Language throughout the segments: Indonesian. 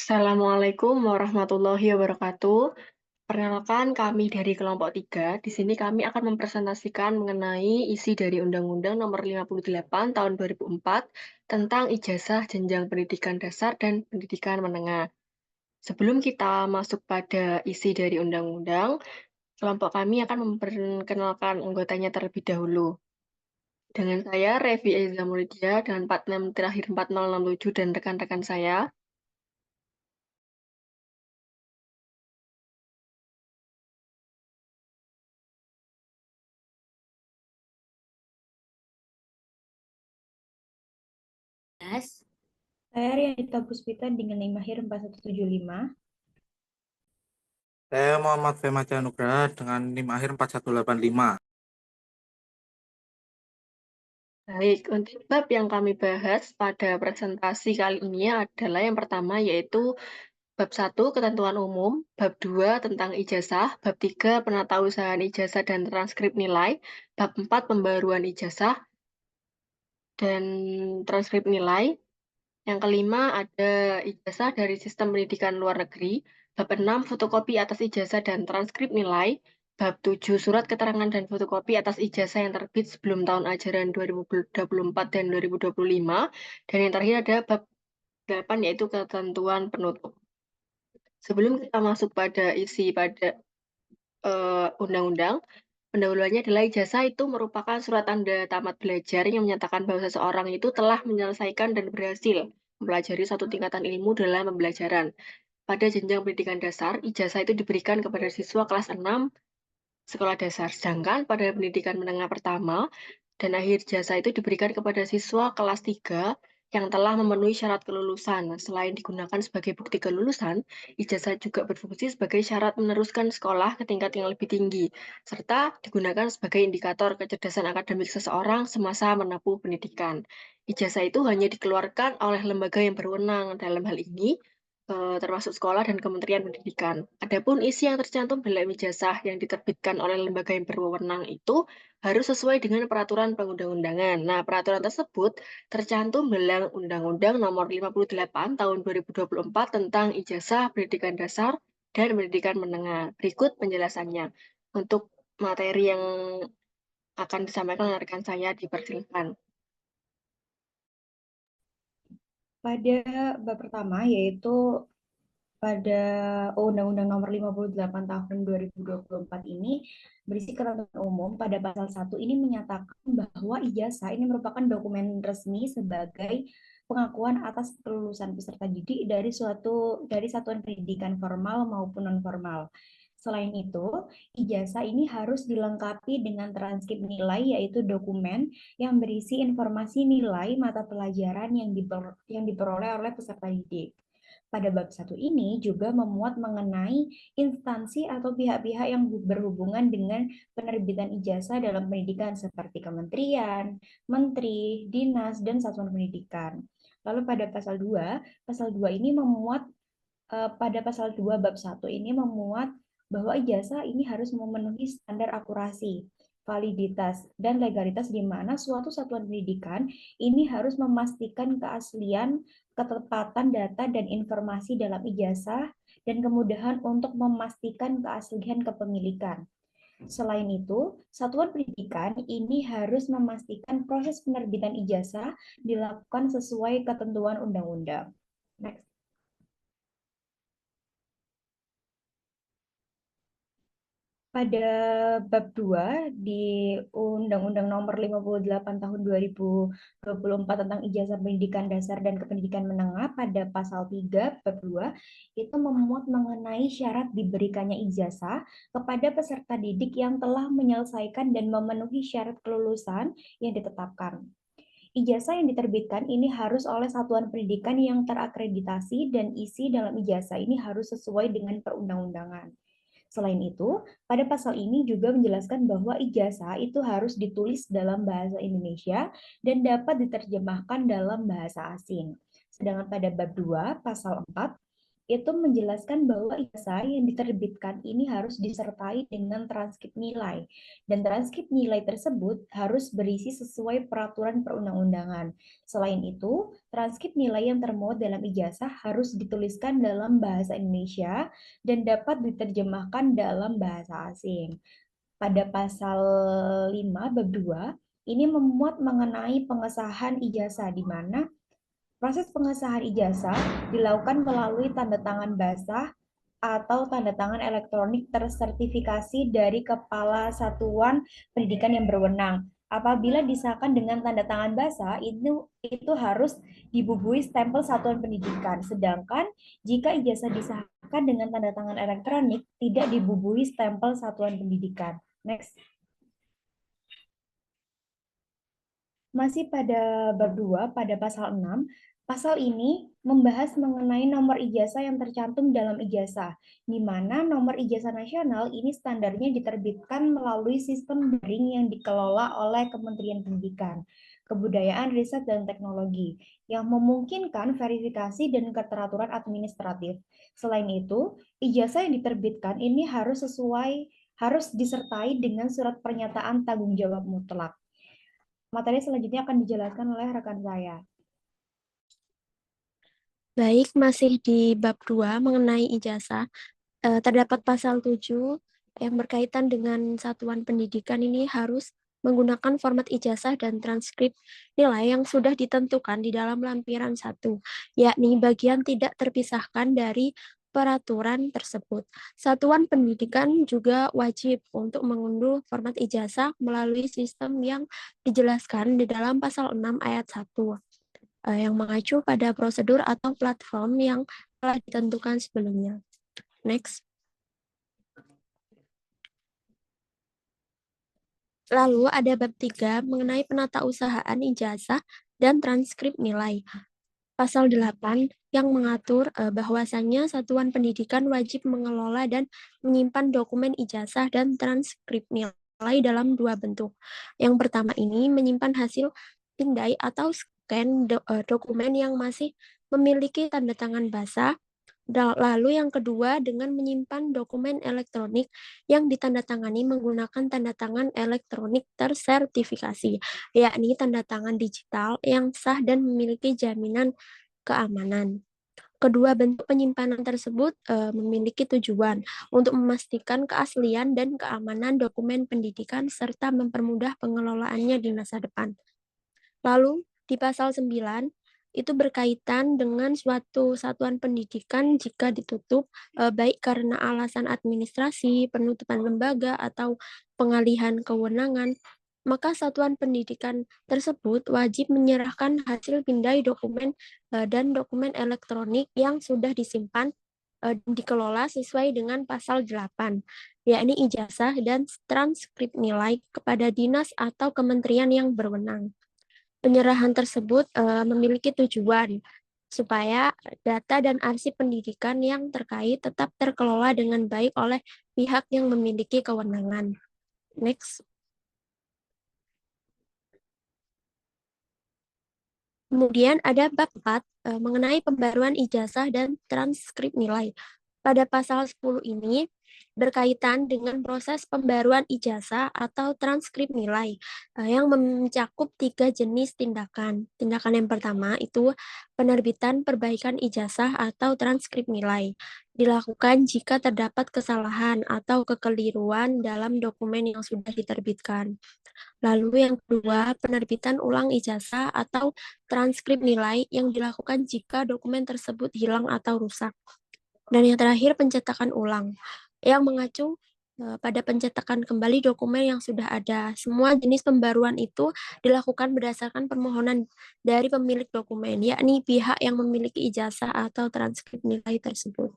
Assalamualaikum warahmatullahi wabarakatuh. Perkenalkan kami dari kelompok 3. Di sini kami akan mempresentasikan mengenai isi dari Undang-Undang Nomor 58 Tahun 2004 tentang ijazah jenjang pendidikan dasar dan pendidikan menengah. Sebelum kita masuk pada isi dari undang-undang, kelompok kami akan memperkenalkan anggotanya terlebih dahulu. Dengan saya, Revi Eza Mulydia, dengan plat nem terakhir 4067 dan rekan-rekan saya. Saya Rianita Puspita dengan NIM akhir 4175. Saya Muhammad Fema Nugraha dengan NIM akhir 4185. Baik, untuk bab yang kami bahas pada presentasi kali ini adalah yang pertama yaitu bab 1 ketentuan umum, bab 2 tentang ijazah, bab 3 penatausahaan ijazah dan transkrip nilai, bab 4 pembaruan ijazah dan transkrip nilai. Yang kelima ada ijazah dari sistem pendidikan luar negeri, bab 6 fotokopi atas ijazah dan transkrip nilai, bab 7 surat keterangan dan fotokopi atas ijazah yang terbit sebelum tahun ajaran 2024 dan 2025, dan yang terakhir ada bab 8 yaitu ketentuan penutup. Sebelum kita masuk pada isi pada undang-undang, pendahuluannya adalah ijazah itu merupakan surat tanda tamat belajar yang menyatakan bahwa seseorang itu telah menyelesaikan dan berhasil mempelajari suatu tingkatan ilmu dalam pembelajaran. Pada jenjang pendidikan dasar, ijazah itu diberikan kepada siswa kelas 6 sekolah dasar. Sedangkan pada pendidikan menengah pertama dan akhir jasa itu diberikan kepada siswa kelas 3 yang telah memenuhi syarat kelulusan. Selain digunakan sebagai bukti kelulusan, ijazah juga berfungsi sebagai syarat meneruskan sekolah ke tingkat yang lebih tinggi, serta digunakan sebagai indikator kecerdasan akademik seseorang semasa menempuh pendidikan. Ijazah itu hanya dikeluarkan oleh lembaga yang berwenang. Dalam hal ini, termasuk sekolah dan Kementerian Pendidikan. Adapun isi yang tercantum dalam ijazah yang diterbitkan oleh lembaga yang berwenang itu harus sesuai dengan peraturan perundang-undangan. Nah, peraturan tersebut tercantum dalam Undang-Undang Nomor 58 Tahun 2024 tentang Ijazah Pendidikan Dasar dan Pendidikan Menengah. Berikut penjelasannya. Untuk materi yang akan disampaikan oleh rekan saya dipersilakan. Pada bab pertama yaitu pada Undang-Undang Nomor 58 Tahun 2024 ini berisi ketentuan umum. Pada pasal 1 ini menyatakan bahwa ijazah ini merupakan dokumen resmi sebagai pengakuan atas kelulusan peserta didik dari satuan pendidikan formal maupun non formal. Selain itu, ijazah ini harus dilengkapi dengan transkrip nilai, yaitu dokumen yang berisi informasi nilai mata pelajaran yang diperoleh oleh peserta didik. Pada bab 1 ini juga memuat mengenai instansi atau pihak-pihak yang berhubungan dengan penerbitan ijazah dalam pendidikan seperti kementerian, menteri, dinas, dan satuan pendidikan. Lalu pada pasal 2 ini memuat pada pasal 2 bab 1 ini memuat bahwa ijazah ini harus memenuhi standar akurasi, validitas, dan legalitas di mana suatu satuan pendidikan ini harus memastikan keaslian, ketepatan data dan informasi dalam ijazah, dan kemudahan untuk memastikan keaslian kepemilikan. Selain itu, satuan pendidikan ini harus memastikan proses penerbitan ijazah dilakukan sesuai ketentuan undang-undang. Next. Pada bab 2 di Undang-Undang Nomor 58 Tahun 2024 tentang Ijazah Pendidikan Dasar dan Kependidikan Menengah, pada pasal 3 bab 2 itu memuat mengenai syarat diberikannya ijazah kepada peserta didik yang telah menyelesaikan dan memenuhi syarat kelulusan yang ditetapkan. Ijazah yang diterbitkan ini harus oleh satuan pendidikan yang terakreditasi dan isi dalam ijazah ini harus sesuai dengan perundang-undangan. Selain itu, pada pasal ini juga menjelaskan bahwa ijazah itu harus ditulis dalam bahasa Indonesia dan dapat diterjemahkan dalam bahasa asing. Sedangkan pada bab 2, pasal 4, itu menjelaskan bahwa ijazah yang diterbitkan ini harus disertai dengan transkrip nilai. Dan transkrip nilai tersebut harus berisi sesuai peraturan perundang-undangan. Selain itu, transkrip nilai yang termuat dalam ijazah harus dituliskan dalam bahasa Indonesia dan dapat diterjemahkan dalam bahasa asing. Pada pasal 5 bab 2, ini memuat mengenai pengesahan ijazah di mana proses pengesahan ijazah dilakukan melalui tanda tangan basah atau tanda tangan elektronik tersertifikasi dari Kepala Satuan Pendidikan yang berwenang. Apabila disahkan dengan tanda tangan basah, itu harus dibubuhi stempel Satuan Pendidikan. Sedangkan jika ijazah disahkan dengan tanda tangan elektronik, tidak dibubuhi stempel Satuan Pendidikan. Next. Masih pada bab 2, pada pasal 6, pasal ini membahas mengenai nomor ijazah yang tercantum dalam ijazah, di mana nomor ijazah nasional ini standarnya diterbitkan melalui sistem daring yang dikelola oleh Kementerian Pendidikan, Kebudayaan, Riset, dan Teknologi, yang memungkinkan verifikasi dan keteraturan administratif. Selain itu, ijazah yang diterbitkan ini harus disertai dengan surat pernyataan tanggung jawab mutlak. Materi selanjutnya akan dijelaskan oleh rekan saya. Baik, masih di bab 2 mengenai ijazah. Terdapat pasal 7 yang berkaitan dengan satuan pendidikan ini harus menggunakan format ijazah dan transkrip nilai yang sudah ditentukan di dalam lampiran 1, yakni bagian tidak terpisahkan dari peraturan tersebut. Satuan pendidikan juga wajib untuk mengunduh format ijazah melalui sistem yang dijelaskan di dalam pasal 6 ayat 1, yang mengacu pada prosedur atau platform yang telah ditentukan sebelumnya. Next. Lalu ada bab 3 mengenai penatausahaan ijazah dan transkrip nilai. Pasal 8 yang mengatur bahwasannya satuan pendidikan wajib mengelola dan menyimpan dokumen ijazah dan transkrip nilai dalam 2 bentuk. Yang pertama ini menyimpan hasil pindai atau scan dokumen yang masih memiliki tanda tangan basah. Lalu yang kedua dengan menyimpan dokumen elektronik yang ditandatangani menggunakan tanda tangan elektronik tersertifikasi, yakni tanda tangan digital yang sah dan memiliki jaminan keamanan. Kedua bentuk penyimpanan tersebut memiliki tujuan untuk memastikan keaslian dan keamanan dokumen pendidikan serta mempermudah pengelolaannya di masa depan. Lalu di pasal 9 itu berkaitan dengan suatu satuan pendidikan jika ditutup baik karena alasan administrasi, penutupan lembaga, atau pengalihan kewenangan, maka satuan pendidikan tersebut wajib menyerahkan hasil pindai dokumen dan dokumen elektronik yang sudah disimpan dan dikelola sesuai dengan pasal 8, yakni ijazah dan transkrip nilai kepada dinas atau kementerian yang berwenang. Penyerahan tersebut memiliki tujuan supaya data dan arsip pendidikan yang terkait tetap terkelola dengan baik oleh pihak yang memiliki kewenangan. Next. Kemudian ada bab 4 mengenai pembaruan ijazah dan transkrip nilai. Pada pasal 10 ini berkaitan dengan proses pembaruan ijazah atau transkrip nilai yang mencakup 3 jenis tindakan. Tindakan yang pertama itu penerbitan perbaikan ijazah atau transkrip nilai. Dilakukan jika terdapat kesalahan atau kekeliruan dalam dokumen yang sudah diterbitkan. Lalu yang kedua, penerbitan ulang ijazah atau transkrip nilai yang dilakukan jika dokumen tersebut hilang atau rusak. Dan yang terakhir, pencetakan ulang yang mengacu pada pencetakan kembali dokumen yang sudah ada. Semua jenis pembaruan itu dilakukan berdasarkan permohonan dari pemilik dokumen, yakni pihak yang memiliki ijazah atau transkrip nilai tersebut.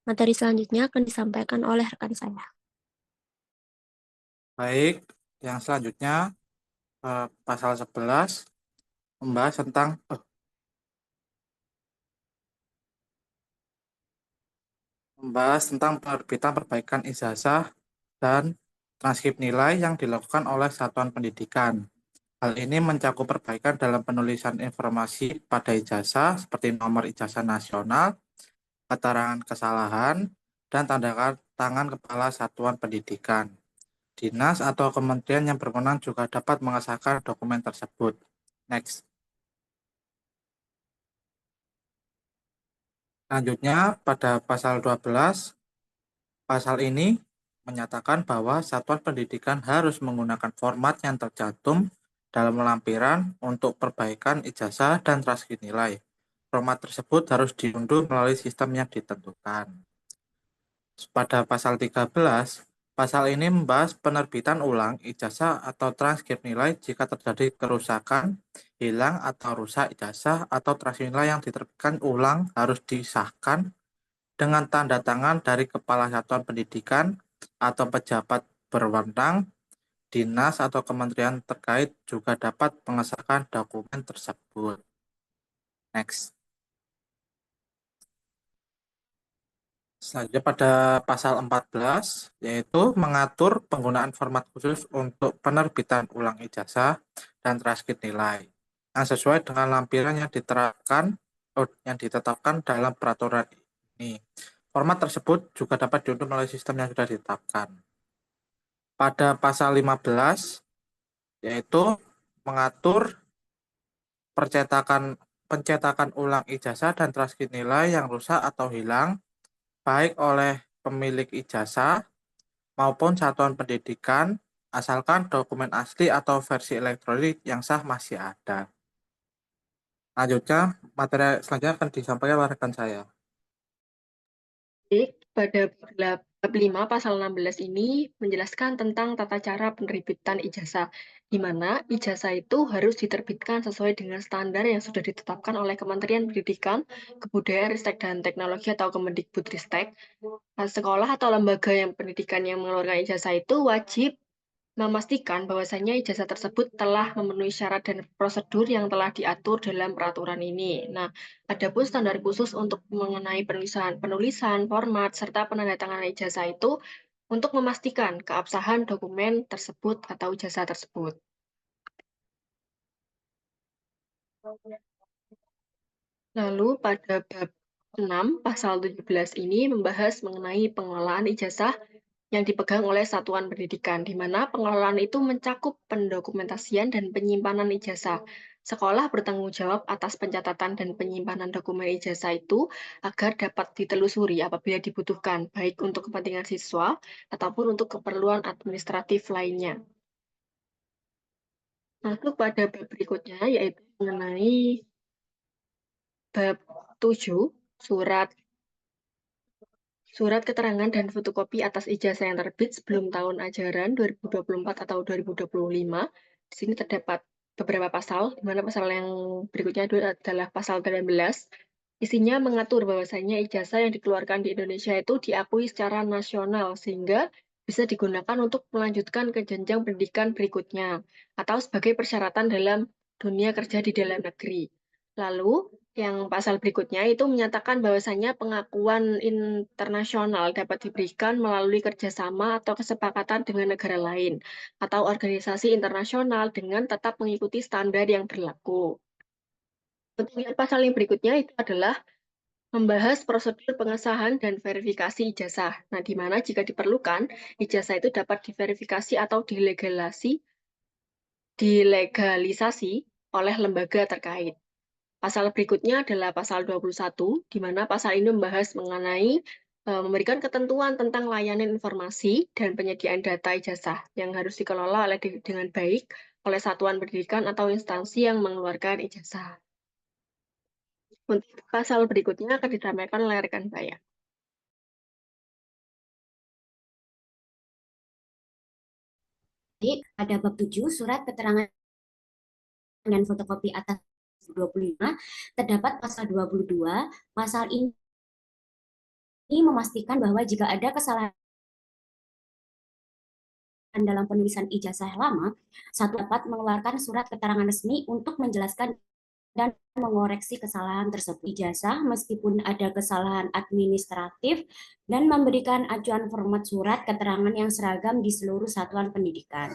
Materi selanjutnya akan disampaikan oleh rekan saya. Baik, yang selanjutnya pasal 11 membahas tentang penerbitan perbaikan ijazah dan transkrip nilai yang dilakukan oleh satuan pendidikan. Hal ini mencakup perbaikan dalam penulisan informasi pada ijazah seperti nomor ijazah nasional, keterangan kesalahan, dan tanda tangan kepala satuan pendidikan. Dinas atau kementerian yang berwenang juga dapat mengesahkan dokumen tersebut. Next. Selanjutnya, pada pasal 12, pasal ini menyatakan bahwa satuan pendidikan harus menggunakan format yang tercantum dalam lampiran untuk perbaikan ijazah dan transkrip nilai. Format tersebut harus diunduh melalui sistem yang ditentukan. Pada pasal 13, pasal ini membahas penerbitan ulang ijazah atau transkrip nilai jika terjadi kerusakan, hilang atau rusak ijazah atau transkrip nilai yang diterbitkan ulang harus disahkan dengan tanda tangan dari Kepala Satuan Pendidikan atau pejabat berwenang. Dinas atau kementerian terkait juga dapat mengesahkan dokumen tersebut. Next. Selanjutnya pada pasal 14, yaitu mengatur penggunaan format khusus untuk penerbitan ulang ijazah dan transkrip nilai, yang sesuai dengan lampiran yang ditetapkan dalam peraturan ini. Format tersebut juga dapat diunduh melalui sistem yang sudah ditetapkan. Pada pasal 15, yaitu mengatur pencetakan ulang ijazah dan transkrip nilai yang rusak atau hilang, baik oleh pemilik ijazah maupun satuan pendidikan, asalkan dokumen asli atau versi elektronik yang sah masih ada. Lanjutnya, materi selanjutnya akan disampaikan oleh rekan saya. Baik, pada bab 5 pasal 16 ini menjelaskan tentang tata cara penerbitan ijazah, di mana ijazah itu harus diterbitkan sesuai dengan standar yang sudah ditetapkan oleh Kementerian Pendidikan, Kebudayaan, Ristek, dan Teknologi atau Kemendikbudristek. Sekolah atau lembaga yang pendidikan yang mengeluarkan ijazah itu wajib memastikan bahwasannya ijazah tersebut telah memenuhi syarat dan prosedur yang telah diatur dalam peraturan ini. Nah, ada pun standar khusus untuk mengenai penulisan, format, serta penandatanganan ijazah itu untuk memastikan keabsahan dokumen tersebut atau ijazah tersebut. Lalu pada bab 6 pasal 17 ini membahas mengenai pengelolaan ijazah yang dipegang oleh satuan pendidikan, di mana pengelolaan itu mencakup pendokumentasian dan penyimpanan ijazah. Sekolah bertanggung jawab atas pencatatan dan penyimpanan dokumen ijazah itu agar dapat ditelusuri apabila dibutuhkan, baik untuk kepentingan siswa ataupun untuk keperluan administratif lainnya. Masuk pada bab berikutnya, yaitu mengenai bab 7, Surat keterangan dan fotokopi atas ijazah yang terbit sebelum tahun ajaran 2024 atau 2025. Di sini terdapat beberapa pasal, di mana pasal yang berikutnya adalah pasal 18. Isinya mengatur bahwasanya ijazah yang dikeluarkan di Indonesia itu diakui secara nasional, sehingga bisa digunakan untuk melanjutkan ke jenjang pendidikan berikutnya, atau sebagai persyaratan dalam dunia kerja di dalam negeri. Lalu, yang pasal berikutnya itu menyatakan bahwasannya pengakuan internasional dapat diberikan melalui kerjasama atau kesepakatan dengan negara lain atau organisasi internasional dengan tetap mengikuti standar yang berlaku. Untuk yang pasal yang berikutnya itu adalah membahas prosedur pengesahan dan verifikasi ijazah. Nah, di mana jika diperlukan, ijazah itu dapat diverifikasi atau dilegalisasi oleh lembaga terkait. Pasal berikutnya adalah pasal 21, di mana pasal ini membahas mengenai memberikan ketentuan tentang layanan informasi dan penyediaan data ijazah yang harus dikelola dengan baik oleh satuan pendidikan atau instansi yang mengeluarkan ijazah. Untuk pasal berikutnya akan disampaikan oleh rekan saya. Jadi, pada bab 7, surat keterangan dan fotokopi atas 25, terdapat pasal 22. Pasal ini memastikan bahwa jika ada kesalahan dalam penulisan ijazah lama, satu dapat mengeluarkan surat keterangan resmi untuk menjelaskan dan mengoreksi kesalahan tersebut. Ijazah meskipun ada kesalahan administratif dan memberikan acuan format surat keterangan yang seragam di seluruh satuan pendidikan.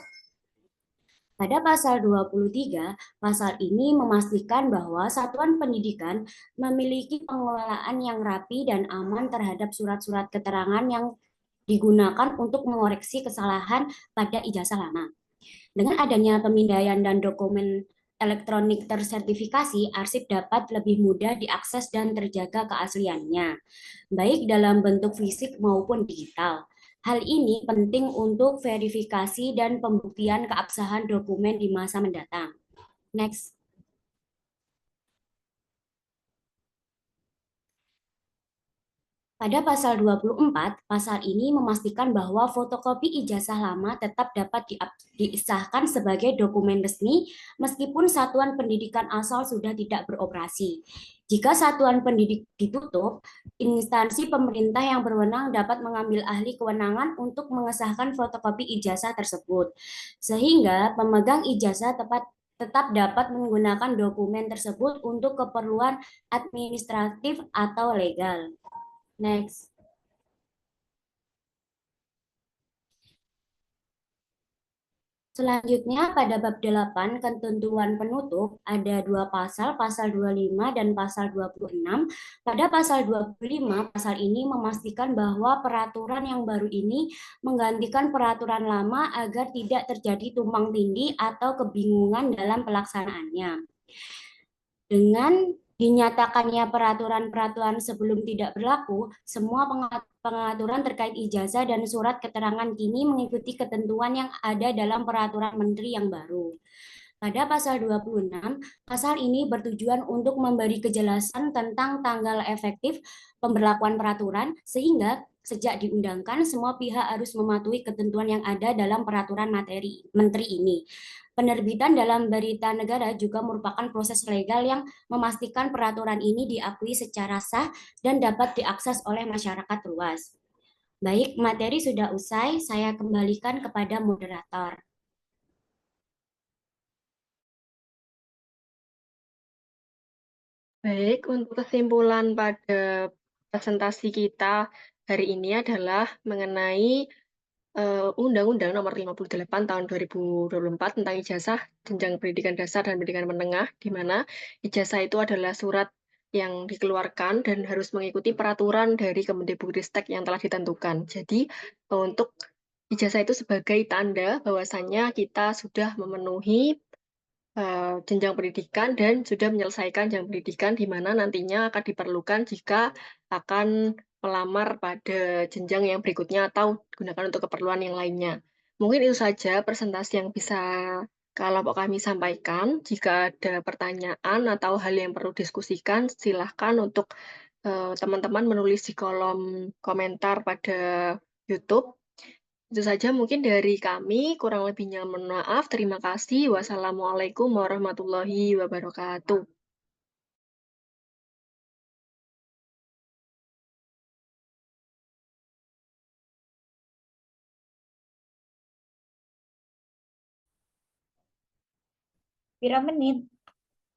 Pada pasal 23, pasal ini memastikan bahwa satuan pendidikan memiliki pengelolaan yang rapi dan aman terhadap surat-surat keterangan yang digunakan untuk mengoreksi kesalahan pada ijazah lama. Dengan adanya pemindaian dan dokumen elektronik tersertifikasi, arsip dapat lebih mudah diakses dan terjaga keasliannya, baik dalam bentuk fisik maupun digital. Hal ini penting untuk verifikasi dan pembuktian keabsahan dokumen di masa mendatang. Next. Pada pasal 24, pasal ini memastikan bahwa fotokopi ijazah lama tetap dapat disahkan sebagai dokumen resmi meskipun satuan pendidikan asal sudah tidak beroperasi. Jika satuan pendidik ditutup, instansi pemerintah yang berwenang dapat mengambil ahli kewenangan untuk mengesahkan fotokopi ijazah tersebut. Sehingga pemegang ijazah tetap dapat menggunakan dokumen tersebut untuk keperluan administratif atau legal. Next. Selanjutnya pada bab 8 ketentuan penutup ada dua pasal 25 dan pasal 26. Pada pasal 25, pasal ini memastikan bahwa peraturan yang baru ini menggantikan peraturan lama agar tidak terjadi tumpang tindih atau kebingungan dalam pelaksanaannya. Dengan dinyatakannya peraturan-peraturan sebelum tidak berlaku, semua pengaturan terkait ijazah dan surat keterangan kini mengikuti ketentuan yang ada dalam peraturan menteri yang baru. Pada pasal 26, pasal ini bertujuan untuk memberi kejelasan tentang tanggal efektif pemberlakuan peraturan, sehingga sejak diundangkan, semua pihak harus mematuhi ketentuan yang ada dalam peraturan materi menteri ini. Penerbitan dalam berita negara juga merupakan proses legal yang memastikan peraturan ini diakui secara sah dan dapat diakses oleh masyarakat luas. Baik, materi sudah usai, saya kembalikan kepada moderator. Baik, untuk kesimpulan pada presentasi kita hari ini adalah mengenai Undang-Undang Nomor 58 Tahun 2024 tentang ijazah jenjang pendidikan dasar dan pendidikan menengah, di mana ijazah itu adalah surat yang dikeluarkan dan harus mengikuti peraturan dari Kemendikbudristek yang telah ditentukan. Jadi, untuk ijazah itu sebagai tanda bahwasannya kita sudah memenuhi jenjang pendidikan dan sudah menyelesaikan jenjang pendidikan di mana nantinya akan diperlukan jika akan melamar pada jenjang yang berikutnya atau digunakan untuk keperluan yang lainnya. Mungkin itu saja presentasi yang bisa kelompok kami sampaikan. Jika ada pertanyaan atau hal yang perlu diskusikan, silahkan untuk teman-teman menulis di kolom komentar pada YouTube. Itu saja mungkin dari kami, kurang lebihnya mohon maaf. Terima kasih. Wassalamualaikum warahmatullahi wabarakatuh. Pira menit?